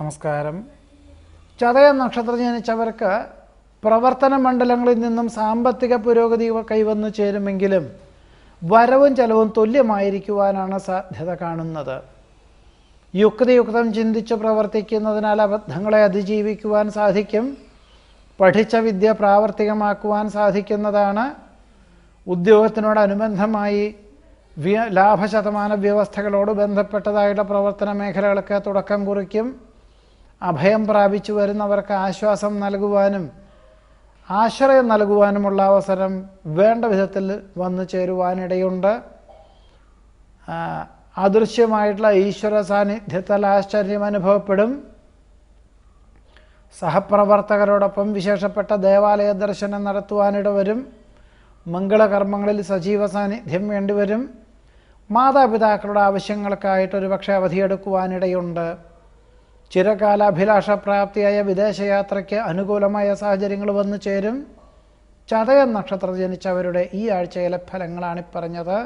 നമസ്കാരം. ചതയം നക്ഷത്രം ജനിച്ചവർക്ക് പ്രവർത്തന മണ്ഡലങ്ങളിൽ നിന്നും സാമ്പത്തിക പുരോഗതി കൈവന്നു ചേരുമെങ്കിലും വരവും ചെലവും തുല്യമായിരിക്കുവാനാണ് സാധ്യത കാണുന്നത്. യുക്തിയുക്തം ചിന്തിച്ച് പ്രവർത്തിക്കുന്നതിനാൽ അബദ്ധങ്ങളെ അതിജീവിക്കുവാൻ സാധിക്കും. പഠിച്ച വിദ്യ പ്രാവർത്തികമാക്കുവാൻ സാധിക്കുന്നതാണ്. ഉദ്യോഗത്തിനോടനുബന്ധമായി ലാഭശതമാന വ്യവസ്ഥകളോട് ബന്ധപ്പെട്ടതായുള്ള പ്രവർത്തന മേഖലകൾക്ക് തുടക്കം കുറിക്കും. അഭയം പ്രാപിച്ചു വരുന്നവർക്ക് ആശ്വാസം നൽകുവാനും ആശ്രയം നൽകുവാനുമുള്ള അവസരം വേണ്ട വിധത്തിൽ വന്നു ചേരുവാനിടയുണ്ട്. അദൃശ്യമായിട്ടുള്ള ഈശ്വര സാന്നിധ്യത്താൽ ആശ്ചര്യം അനുഭവപ്പെടും. സഹപ്രവർത്തകരോടൊപ്പം വിശേഷപ്പെട്ട ദേവാലയ ദർശനം നടത്തുവാനിട വരും. മംഗളകർമ്മങ്ങളിൽ സജീവ സാന്നിധ്യം വേണ്ടിവരും. മാതാപിതാക്കളുടെ ആവശ്യങ്ങൾക്കായിട്ട് ഒരുപക്ഷെ അവധിയെടുക്കുവാനിടയുണ്ട്. ചിരകാലാഭിലാഷപ്രാപ്തിയായ വിദേശയാത്രയ്ക്ക് അനുകൂലമായ സാഹചര്യങ്ങൾ വന്നു ചേരും. ചതയം നക്ഷത്രം ജനിച്ചവരുടെ ഈ ആഴ്ചയിലെ ഫലങ്ങളാണ് പറഞ്ഞത്.